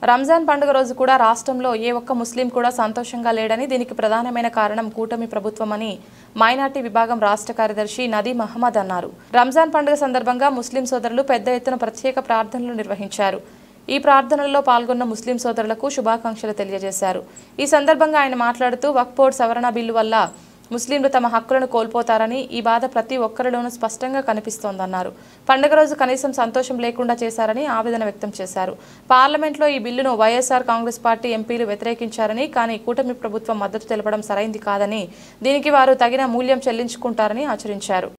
రంజాన్ పండుగ రోజు కూడా రాష్ట్రంలో ఏ ఒక్క ముస్లిం కూడా సంతోషంగా లేడని దీనికి ప్రధానమైన కారణం కూటమి ప్రభుత్వమని మైనార్టీ విభాగం రాష్ట్ర కార్యదర్శి నదీం అహ్మద్ అన్నారు. రంజాన్ పండుగ సందర్భంగా ముస్లిం సోదరులు పెద్ద ఎత్తున ప్రత్యేక ప్రార్థనలు నిర్వహించారు. ఈ ప్రార్థనల్లో పాల్గొన్న ముస్లిం సోదరులకు శుభాకాంక్షలు తెలియజేశారు. ఈ సందర్భంగా ఆయన మాట్లాడుతూ వక్ఫ్ బోర్డు సవరణ బిల్లు వల్ల ముస్లింలు తమ హక్కులను కోల్పోతారని ఈ బాధ ప్రతి ఒక్కరిలోనూ స్పష్టంగా కనిపిస్తోందన్నారు. పండుగ రోజు కనీసం సంతోషం లేకుండా చేశారని ఆవేదన వ్యక్తం చేశారు. పార్లమెంట్లో ఈ బిల్లును వైఎస్ఆర్ కాంగ్రెస్ పార్టీ ఎంపీలు వ్యతిరేకించారని, కానీ కూటమి ప్రభుత్వం మద్దతు తెలపడం సరైంది కాదని, దీనికి వారు తగిన మూల్యం చెల్లించుకుంటారని ఆచరించారు.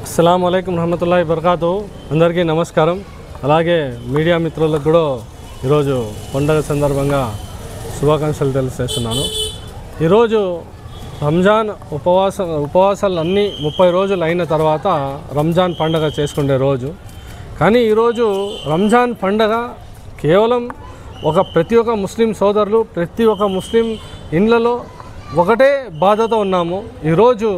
అస్సలాము అలైకుం రహమతుల్లాహి బర్కాతు. అందరికీ నమస్కారం. అలాగే మీడియా మిత్రులకు కూడా ఈరోజు పండుగ సందర్భంగా శుభాకాంక్షలు తెలియజేస్తున్నాను. ఈరోజు రంజాన్ ఉపవాసాలు అన్నీ 30 రోజులు అయిన తర్వాత రంజాన్ పండుగ చేసుకునే రోజు. కానీ ఈరోజు రంజాన్ పండుగ కేవలం ప్రతి ఒక్క ముస్లిం సోదరులు, ప్రతి ఒక్క ముస్లిం ఇండ్లలో ఒకటే బాధతో ఉన్నాము. ఈరోజు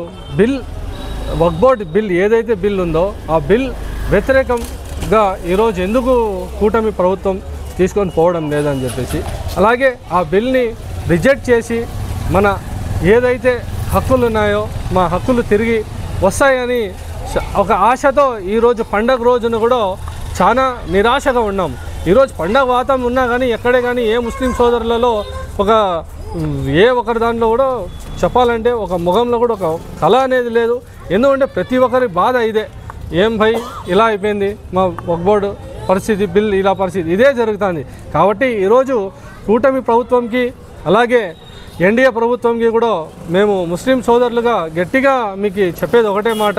వక్ఫ్ బోర్డ్ బిల్ ఏదైతే బిల్ ఉందో ఆ బిల్ వ్యతిరేకంగా ఈరోజు ఎందుకు కూటమి ప్రభుత్వం తీసుకొని పోవడం లేదని చెప్పేసి, అలాగే ఆ బిల్ని రిజెక్ట్ చేసి మన ఏదైతే హక్కులు ఉన్నాయో మా హక్కులు తిరిగి వస్తాయని ఒక ఆశతో ఈరోజు పండగ రోజున కూడా చాలా నిరాశగా ఉన్నాం. ఈరోజు పండగ వాతావరణం ఉన్నా కానీ ఎక్కడే కానీ ఏ ముస్లిం సోదరులలో ఏ ఒక్కరి దాంట్లో కూడా చెప్పాలంటే ఒక ముఖంలో కూడా ఒక కళ అనేది లేదు. ఎందుకంటే ప్రతి ఒక్కరి బాధ ఇదే, ఏం భయ్ ఇలా అయిపోయింది మా వక్ఫ్ బోర్డు పరిస్థితి, బిల్ ఇలా పరిస్థితి ఇదే జరుగుతుంది. కాబట్టి ఈరోజు కూటమి ప్రభుత్వంకి అలాగే ఎన్డీఏ ప్రభుత్వంకి కూడా మేము ముస్లిం సోదరులుగా గట్టిగా మీకు చెప్పేది ఒకటే మాట,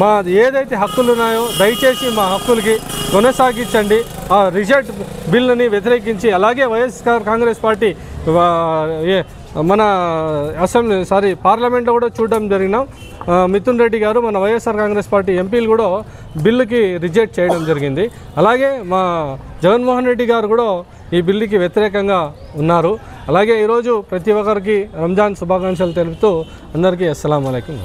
మా ఏదైతే హక్కులు ఉన్నాయో దయచేసి మా హక్కులకి కొనసాగించండి. ఆ రిజెక్ట్ బిల్లుని వ్యతిరేకించి అలాగే వైఎస్ఆర్ కాంగ్రెస్ పార్టీ మన పార్లమెంట్లో కూడా చూడడం జరిగినాం. మిథున్ రెడ్డి గారు మన వైఎస్ఆర్ కాంగ్రెస్ పార్టీ ఎంపీలు కూడా బిల్లుకి రిజెక్ట్ చేయడం జరిగింది. అలాగే మా జగన్మోహన్ రెడ్డి గారు కూడా ఈ బిల్లుకి వ్యతిరేకంగా ఉన్నారు. అలాగే ఈరోజు ప్రతి ఒక్కరికి రంజాన్ శుభాకాంక్షలు తెలుపుతూ అందరికీ అస్సలాము అలైకుం.